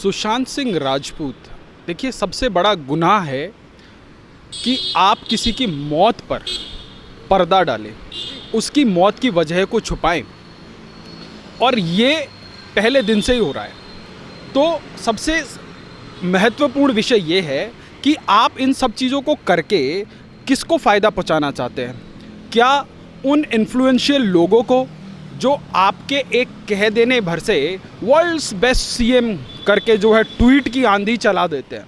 सुशांत सिंह राजपूत, देखिए सबसे बड़ा गुनाह है कि आप किसी की मौत पर पर्दा डालें, उसकी मौत की वजह को छुपाएं, और ये पहले दिन से ही हो रहा है। तो सबसे महत्वपूर्ण विषय ये है कि आप इन सब चीज़ों को करके किसको फ़ायदा पहुंचाना चाहते हैं। क्या उन इन्फ्लुएंशियल लोगों को जो आपके एक कह देने भर से वर्ल्ड्स बेस्ट सीएम करके जो है ट्वीट की आंधी चला देते हैं।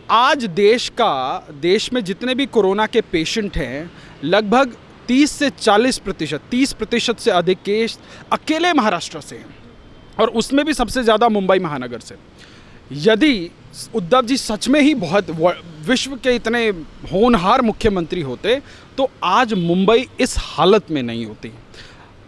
आज देश में जितने भी कोरोना के पेशेंट हैं, लगभग 30 से 40%, 30% से अधिक केस अकेले महाराष्ट्र से हैं, और उसमें भी सबसे ज़्यादा मुंबई महानगर से। यदि उद्धव जी सच में ही बहुत विश्व के इतने होनहार मुख्यमंत्री होते तो आज मुंबई इस हालत में नहीं होती।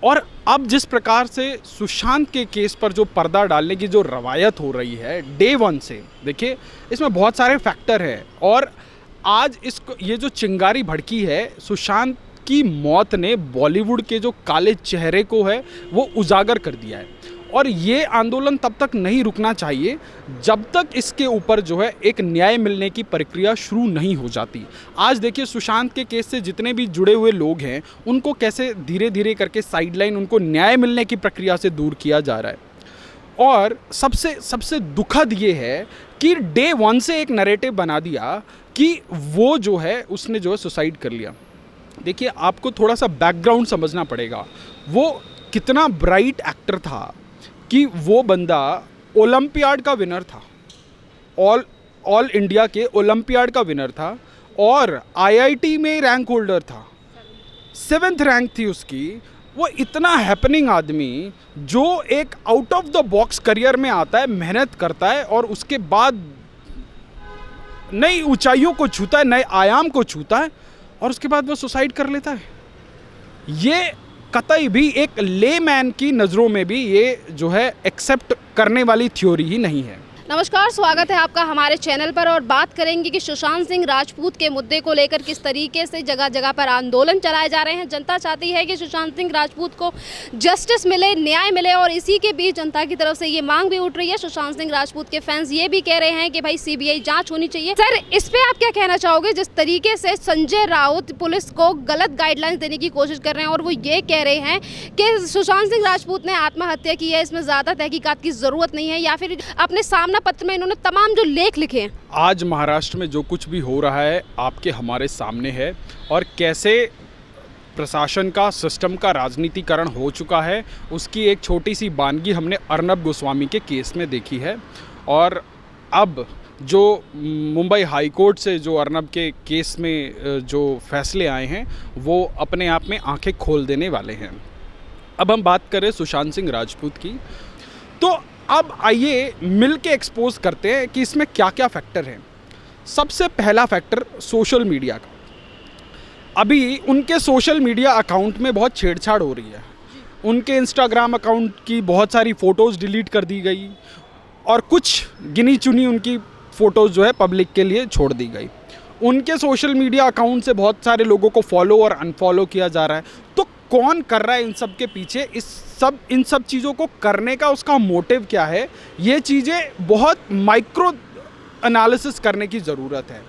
और अब जिस प्रकार से सुशांत के केस पर जो पर्दा डालने की जो रवायत हो रही है डे वन से, देखिए इसमें बहुत सारे फैक्टर हैं, और आज ये जो चिंगारी भड़की है, सुशांत की मौत ने बॉलीवुड के जो काले चेहरे को है वो उजागर कर दिया है। और ये आंदोलन तब तक नहीं रुकना चाहिए जब तक इसके ऊपर जो है एक न्याय मिलने की प्रक्रिया शुरू नहीं हो जाती। आज देखिए सुशांत के केस से जितने भी जुड़े हुए लोग हैं उनको कैसे धीरे धीरे करके साइडलाइन, उनको न्याय मिलने की प्रक्रिया से दूर किया जा रहा है। और सबसे दुखद ये है कि डे वन से एक नैरेटिव बना दिया कि वो जो है उसने जो है सुसाइड कर लिया। देखिए आपको थोड़ा सा बैकग्राउंड समझना पड़ेगा। वो कितना ब्राइट एक्टर था कि वो बंदा ओलंपियाड का विनर था, ऑल इंडिया के ओलंपियाड का विनर था, और आईआईटी में रैंक होल्डर था, 7th रैंक थी उसकी। वो इतना हैपनिंग आदमी जो एक out of the box career में आता है, मेहनत करता है, और उसके बाद नई ऊंचाइयों को छूता है, नए आयाम को छूता है, और उसके बाद वो सुसाइड कर लेता है। ये कतई भी एक लेमैन की नज़रों में भी ये जो है एक्सेप्ट करने वाली थ्योरी ही नहीं है। नमस्कार, स्वागत है आपका हमारे चैनल पर, और बात करेंगे कि सुशांत सिंह राजपूत के मुद्दे को लेकर किस तरीके से जगह जगह पर आंदोलन चलाए जा रहे हैं। जनता चाहती है कि सुशांत सिंह राजपूत को जस्टिस मिले, न्याय मिले, और इसी के बीच जनता की तरफ से ये मांग भी उठ रही है। सुशांत सिंह राजपूत के फैंस ये भी कह रहे हैं कि भाई सीबीआई जांच होनी चाहिए। सर, इस पे आप क्या कहना चाहोगे? जिस तरीके से संजय राउत पुलिस को गलत गाइडलाइंस देने की कोशिश कर रहे हैं, और वो ये कह रहे हैं कि सुशांत सिंह राजपूत ने आत्महत्या की है, इसमें ज़्यादा तहकीकात की ज़रूरत नहीं है, या फिर अपने सामना पत्र में इन्होंने तमाम जो लेख लिखे हैं। आज महाराष्ट्र में जो कुछ भी हो रहा है आपके हमारे सामने है, और कैसे प्रशासन का, सिस्टम का राजनीतिकरण हो चुका है, उसकी एक छोटी सी बानगी हमने अर्नब गोस्वामी के केस में देखी है। और अब जो मुंबई हाई कोर्ट से जो अर्नब के केस में जो फैसले आए हैं वो अपने आप में आंखें खोल देने वाले हैं। अब हम बात करें सुशांत सिंह राजपूत की, तो अब आइए मिल के एक्सपोज करते हैं कि इसमें क्या क्या फैक्टर हैं। सबसे पहला फैक्टर सोशल मीडिया का। अभी उनके सोशल मीडिया अकाउंट में बहुत छेड़छाड़ हो रही है। उनके इंस्टाग्राम अकाउंट की बहुत सारी फ़ोटोज़ डिलीट कर दी गई, और कुछ गिनी चुनी उनकी फ़ोटोज़ जो है पब्लिक के लिए छोड़ दी गई। उनके सोशल मीडिया अकाउंट से बहुत सारे लोगों को फॉलो और अनफॉलो किया जा रहा है। तो कौन कर रहा है इन सब के पीछे? इन सब चीज़ों को करने का उसका मोटिव क्या है? ये चीज़ें बहुत माइक्रो एनालिसिस करने की ज़रूरत है।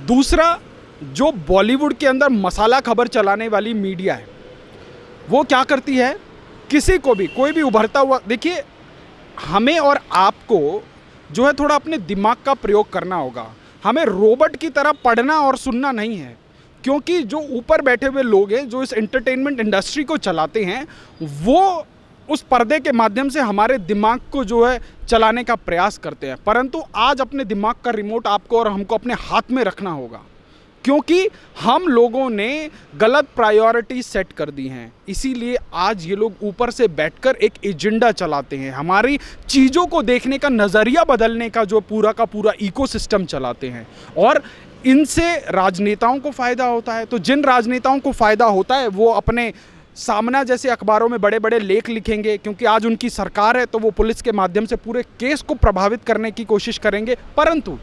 दूसरा, जो बॉलीवुड के अंदर मसाला खबर चलाने वाली मीडिया है वो क्या करती है? किसी को भी, कोई भी उभरता हुआ, देखिए हमें और आपको जो है थोड़ा अपने दिमाग का प्रयोग करना होगा। हमें रोबोट की तरह पढ़ना और सुनना नहीं है, क्योंकि जो ऊपर बैठे हुए लोग हैं जो इस एंटरटेनमेंट इंडस्ट्री को चलाते हैं, वो उस पर्दे के माध्यम से हमारे दिमाग को जो है चलाने का प्रयास करते हैं। परंतु आज अपने दिमाग का रिमोट आपको और हमको अपने हाथ में रखना होगा, क्योंकि हम लोगों ने गलत प्रायोरिटी सेट कर दी हैं। इसीलिए आज ये लोग ऊपर से बैठकर एक एजेंडा चलाते हैं, हमारी चीज़ों को देखने का नज़रिया बदलने का जो पूरा का पूरा इकोसिस्टम चलाते हैं, और इनसे राजनेताओं को फ़ायदा होता है। तो जिन राजनेताओं को फ़ायदा होता है वो अपने सामना जैसे अखबारों में बड़े बड़े लेख लिखेंगे, क्योंकि आज उनकी सरकार है, तो वो पुलिस के माध्यम से पूरे केस को प्रभावित करने की कोशिश करेंगे। परंतु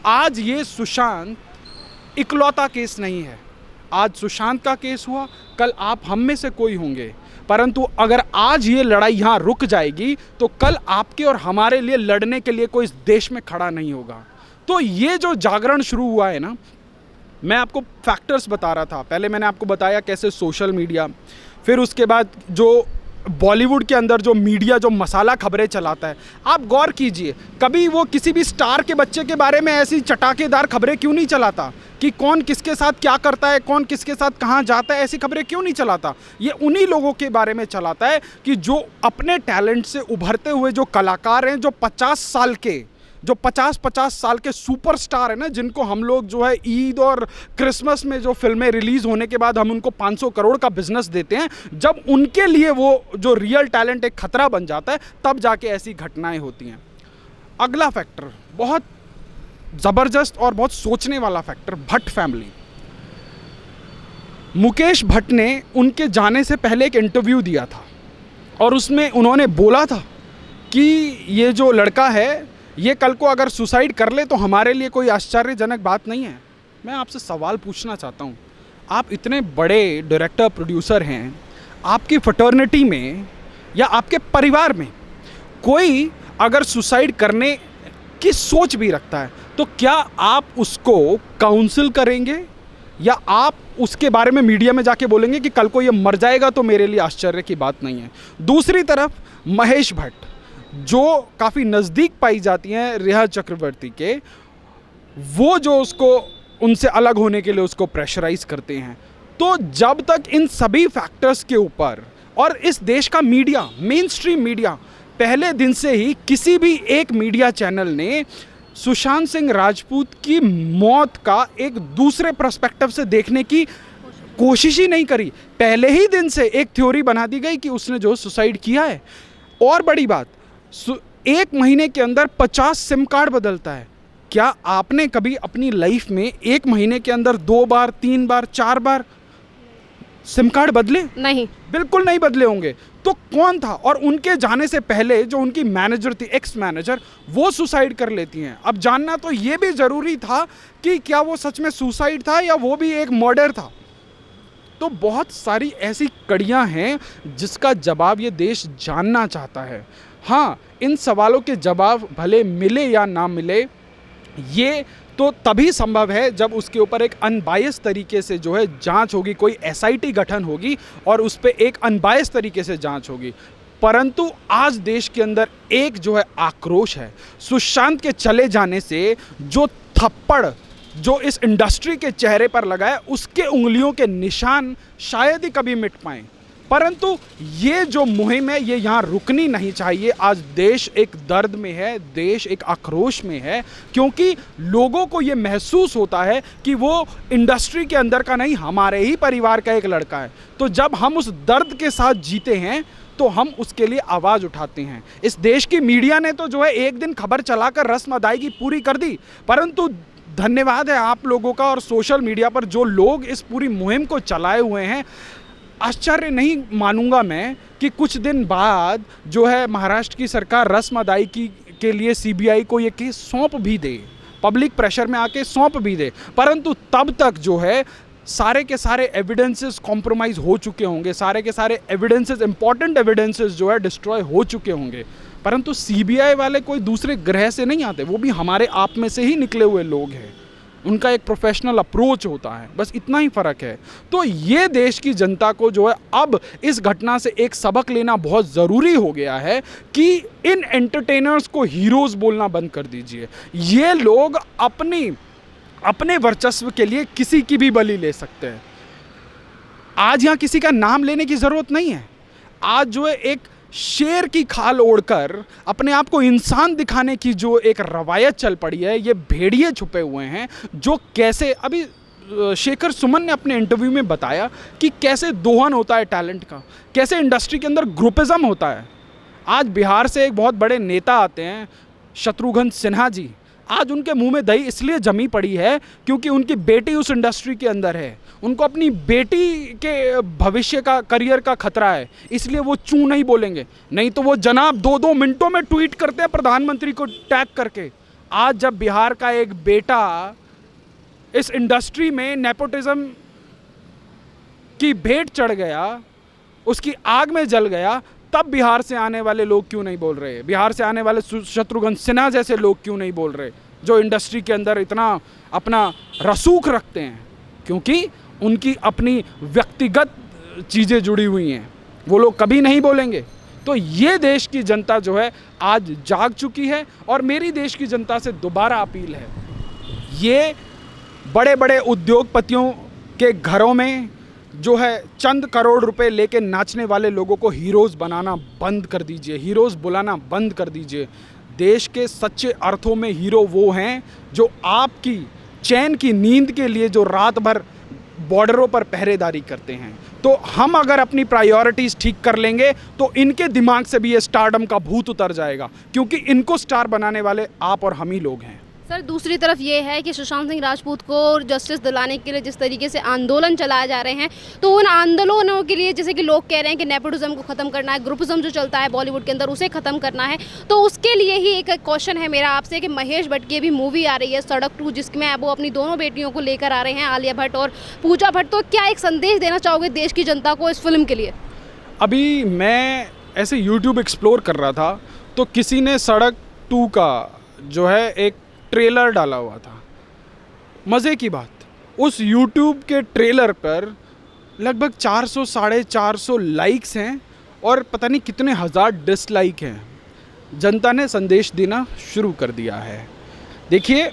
आज ये सुशांत इकलौता केस नहीं है। आज सुशांत का केस हुआ, कल आप हम में से कोई होंगे, परंतु अगर आज ये लड़ाई यहाँ रुक जाएगी तो कल आपके और हमारे लिए लड़ने के लिए कोई इस देश में खड़ा नहीं होगा। तो ये जो जागरण शुरू हुआ है ना, मैं आपको फैक्टर्स बता रहा था। पहले मैंने आपको बताया कैसे सोशल मीडिया, फिर उसके बाद जो बॉलीवुड के अंदर जो मीडिया जो मसाला खबरें चलाता है। आप गौर कीजिए, कभी वो किसी भी स्टार के बच्चे के बारे में ऐसी चटाकेदार खबरें क्यों नहीं चलाता कि कौन किसके साथ क्या करता है, कौन किसके साथ कहाँ जाता है, ऐसी खबरें क्यों नहीं चलाता। ये उन्हीं लोगों के बारे में चलाता है कि जो अपने टैलेंट से उभरते हुए जो कलाकार हैं, जो 50 साल के सुपरस्टार हैं ना, जिनको हम लोग जो है ईद और क्रिसमस में जो फिल्में रिलीज होने के बाद हम उनको 500 करोड़ का बिजनेस देते हैं, जब उनके लिए वो जो रियल टैलेंट एक खतरा बन जाता है, तब जाके ऐसी घटनाएं होती हैं। अगला फैक्टर बहुत ज़बरदस्त और बहुत सोचने वाला फैक्टर, भट्ट फैमिली। मुकेश भट्ट ने उनके जाने से पहले एक इंटरव्यू दिया था और उसमें उन्होंने बोला था कि ये जो लड़का है ये कल को अगर सुसाइड कर ले तो हमारे लिए कोई आश्चर्यजनक बात नहीं है। मैं आपसे सवाल पूछना चाहता हूँ, आप इतने बड़े डायरेक्टर प्रोड्यूसर हैं, आपकी फ्रेटर्निटी में या आपके परिवार में कोई अगर सुसाइड करने की सोच भी रखता है तो क्या आप उसको काउंसिल करेंगे या आप उसके बारे में मीडिया में जाके बोलेंगे कि कल को ये मर जाएगा तो मेरे लिए आश्चर्य की बात नहीं है। दूसरी तरफ महेश भट्ट जो काफ़ी नज़दीक पाई जाती हैं रिया चक्रवर्ती के, वो जो उसको उनसे अलग होने के लिए उसको प्रेशराइज करते हैं। तो जब तक इन सभी फैक्टर्स के ऊपर, और इस देश का मीडिया, मेन स्ट्रीम मीडिया, पहले दिन से ही किसी भी एक मीडिया चैनल ने सुशांत सिंह राजपूत की मौत का एक दूसरे पर्सपेक्टिव से देखने की कोशिश ही नहीं करी। पहले ही दिन से एक थ्योरी बना दी गई कि उसने जो सुसाइड किया है। और बड़ी बात, एक महीने के अंदर 50 सिम कार्ड बदलता है। क्या आपने कभी अपनी लाइफ में एक महीने के अंदर 2 बार, 3 बार, 4 बार सिम कार्ड बदले? नहीं, बिल्कुल नहीं बदले होंगे। तो कौन था? और उनके जाने से पहले जो उनकी मैनेजर थी, एक्स मैनेजर, वो सुसाइड कर लेती हैं। अब जानना तो ये भी ज़रूरी था कि क्या वो सच में सुसाइड था या वो भी एक मर्डर था। तो बहुत सारी ऐसी कड़ियां हैं जिसका जवाब ये देश जानना चाहता है। हाँ, इन सवालों के जवाब भले मिले या ना मिले, ये तो तभी संभव है जब उसके ऊपर एक अनबायस तरीके से जो है जांच होगी, कोई एसआईटी गठन होगी और उस पर एक अनबायस तरीके से जांच होगी। परंतु आज देश के अंदर एक जो है आक्रोश है, सुशांत के चले जाने से जो थप्पड़ जो इस इंडस्ट्री के चेहरे पर लगा है, उसके उंगलियों के निशान शायद ही कभी मिट पाएं। परंतु ये जो मुहिम है ये यहाँ रुकनी नहीं चाहिए। आज देश एक दर्द में है, देश एक आक्रोश में है, क्योंकि लोगों को ये महसूस होता है कि वो इंडस्ट्री के अंदर का नहीं, हमारे ही परिवार का एक लड़का है। तो जब हम उस दर्द के साथ जीते हैं तो हम उसके लिए आवाज़ उठाते हैं। इस देश की मीडिया ने तो जो है एक दिन खबर चलाकर रस्म अदायगी पूरी कर दी, परंतु धन्यवाद है आप लोगों का और सोशल मीडिया पर जो लोग इस पूरी मुहिम को चलाए हुए हैं। आश्चर्य नहीं मानूंगा मैं कि कुछ दिन बाद जो है महाराष्ट्र की सरकार रस्म अदायगी के लिए सीबीआई को ये केस सौंप भी दे, पब्लिक प्रेशर में आके सौंप भी दे, परंतु तब तक जो है सारे के सारे एविडेंसेस कॉम्प्रोमाइज़ हो चुके होंगे, सारे के सारे एविडेंसेस, इंपॉर्टेंट एविडेंसेस जो है डिस्ट्रॉय हो चुके होंगे। परंतु सीबीआई वाले कोई दूसरे ग्रह से नहीं आते, वो भी हमारे आप में से ही निकले हुए लोग हैं। उनका एक प्रोफेशनल अप्रोच होता है, बस इतना ही फ़र्क है। तो ये देश की जनता को जो है अब इस घटना से एक सबक लेना बहुत ज़रूरी हो गया है कि इन एंटरटेनर्स को हीरोज़ बोलना बंद कर दीजिए। ये लोग अपने वर्चस्व के लिए किसी की भी बलि ले सकते हैं। आज यहाँ किसी का नाम लेने की ज़रूरत नहीं है। आज जो है एक शेर की खाल ओढ़कर अपने आप को इंसान दिखाने की जो एक रवायत चल पड़ी है, ये भेड़िए छुपे हुए हैं जो कैसे, अभी शेखर सुमन ने अपने इंटरव्यू में बताया कि कैसे दोहन होता है टैलेंट का, कैसे इंडस्ट्री के अंदर ग्रुपिज्म होता है। आज बिहार से एक बहुत बड़े नेता आते हैं, शत्रुघ्न सिन्हा जी। आज उनके मुंह में दही इसलिए जमी पड़ी है क्योंकि उनकी बेटी उस इंडस्ट्री के अंदर है, उनको अपनी बेटी के भविष्य का, करियर का खतरा है, इसलिए वो चूं नहीं बोलेंगे। नहीं तो वो जनाब 2-2 मिनटों में ट्वीट करते हैं प्रधानमंत्री को टैग करके। आज जब बिहार का एक बेटा इस इंडस्ट्री में नेपोटिज्म उसकी भेंट चढ़ गया, उसकी आग में जल गया, तब बिहार से आने वाले लोग क्यों नहीं बोल रहे? बिहार से आने वाले शत्रुघ्न सिन्हा जैसे लोग क्यों नहीं बोल रहे, जो इंडस्ट्री के अंदर इतना अपना रसूख रखते हैं? क्योंकि उनकी अपनी व्यक्तिगत चीज़ें जुड़ी हुई हैं, वो लोग कभी नहीं बोलेंगे। तो ये देश की जनता जो है आज जाग चुकी है, और मेरी देश की जनता से दोबारा अपील है, ये बड़े बड़े उद्योगपतियों के घरों में जो है चंद करोड़ रुपए लेके नाचने वाले लोगों को हीरोज़ बनाना बंद कर दीजिए, हीरोज़ बुलाना बंद कर दीजिए। देश के सच्चे अर्थों में हीरो वो हैं जो आपकी चैन की नींद के लिए जो रात भर बॉर्डरों पर पहरेदारी करते हैं। तो हम अगर अपनी प्रायोरिटीज़ ठीक कर लेंगे तो इनके दिमाग से भी ये स्टारडम का भूत उतर जाएगा, क्योंकि इनको स्टार बनाने वाले आप और हम ही लोग हैं। सर, दूसरी तरफ ये है कि सुशांत सिंह राजपूत को जस्टिस दिलाने के लिए जिस तरीके से आंदोलन चलाए जा रहे हैं, तो उन आंदोलनों के लिए जैसे कि लोग कह रहे हैं कि नेपोटिज्म को ख़त्म करना है, ग्रुपिज्म जो चलता है बॉलीवुड के अंदर उसे ख़त्म करना है, तो उसके लिए ही एक क्वेश्चन है मेरा आपसे कि महेश भट्ट की भी मूवी आ रही है सड़क 2, जिसमें वो अपनी दोनों बेटियों को लेकर आ रहे हैं, आलिया भट्ट और पूजा भट्ट। तो क्या एक संदेश देना चाहोगे देश की जनता को इस फिल्म के लिए? अभी मैं ऐसे यूट्यूब एक्सप्लोर कर रहा था तो किसी ने सड़क 2 का जो है एक ट्रेलर डाला हुआ था। मज़े की बात, उस यूट्यूब के ट्रेलर पर लगभग 400 साढ़े 400 लाइक्स हैं और पता नहीं कितने हज़ार डिसलाइक हैं। जनता ने संदेश देना शुरू कर दिया है। देखिए,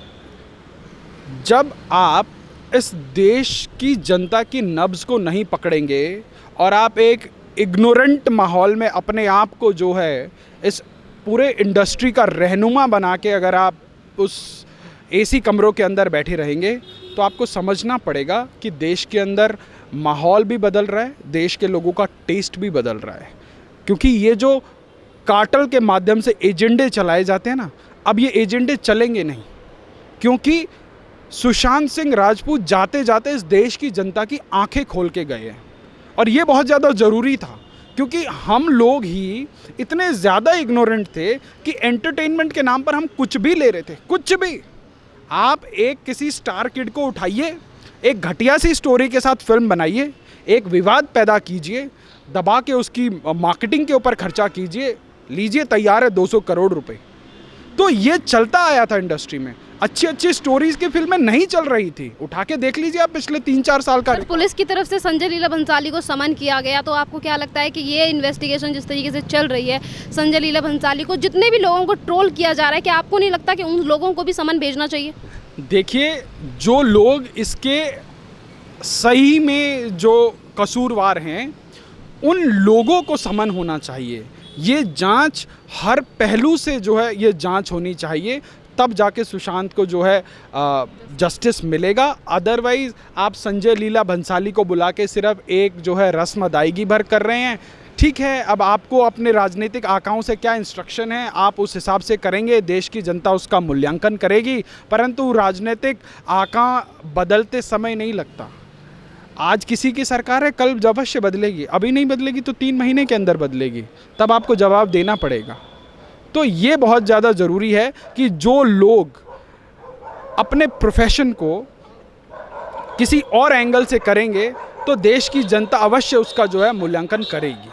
जब आप इस देश की जनता की नब्ज़ को नहीं पकड़ेंगे और आप एक इग्नोरेंट माहौल में अपने आप को जो है इस पूरे इंडस्ट्री का रहनुमा बना के अगर आप उस एसी कमरों के अंदर बैठे रहेंगे, तो आपको समझना पड़ेगा कि देश के अंदर माहौल भी बदल रहा है, देश के लोगों का टेस्ट भी बदल रहा है। क्योंकि ये जो कार्टेल के माध्यम से एजेंडे चलाए जाते हैं ना, अब ये एजेंडे चलेंगे नहीं, क्योंकि सुशांत सिंह राजपूत जाते जाते इस देश की जनता की आंखें खोल के गए हैं। और ये बहुत ज़्यादा ज़रूरी था, क्योंकि हम लोग ही इतने ज़्यादा इग्नोरेंट थे कि एंटरटेनमेंट के नाम पर हम कुछ भी ले रहे थे, कुछ भी। आप एक किसी स्टार किड को उठाइए, एक घटिया सी स्टोरी के साथ फिल्म बनाइए, एक विवाद पैदा कीजिए, दबा के उसकी मार्केटिंग के ऊपर खर्चा कीजिए, लीजिए तैयार है 200 करोड़ रुपए। तो ये चलता आया था इंडस्ट्री में। अच्छी अच्छी स्टोरीज की फिल्में नहीं चल रही थी, उठा के देख लीजिए आप पिछले 3-4 साल का। पुलिस की तरफ से संजय लीला भंसाली को समन किया गया, तो आपको क्या लगता है कि ये इन्वेस्टिगेशन जिस तरीके से चल रही है, संजय लीला भंसाली को, जितने भी लोगों को ट्रोल किया जा रहा है, कि आपको नहीं लगता कि उन लोगों को भी समन भेजना चाहिए? देखिए, जो लोग इसके सही में जो कसूरवार हैं, उन लोगों को समन होना चाहिए। ये जांच हर पहलू से जो है ये जांच होनी चाहिए, तब जाके सुशांत को जो है जस्टिस मिलेगा। अदरवाइज़ आप संजय लीला भंसाली को बुला के सिर्फ एक जो है रस्म अदायगी भर कर रहे हैं। ठीक है, अब आपको अपने राजनीतिक आकाओं से क्या इंस्ट्रक्शन है आप उस हिसाब से करेंगे, देश की जनता उसका मूल्यांकन करेगी। परंतु राजनीतिक आका बदलते समय नहीं लगता। आज किसी की सरकार है, कल अवश्य बदलेगी, अभी नहीं बदलेगी तो 3 महीने के अंदर बदलेगी, तब आपको जवाब देना पड़ेगा। तो ये बहुत ज़्यादा ज़रूरी है कि जो लोग अपने प्रोफेशन को किसी और एंगल से करेंगे तो देश की जनता अवश्य उसका जो है मूल्यांकन करेगी।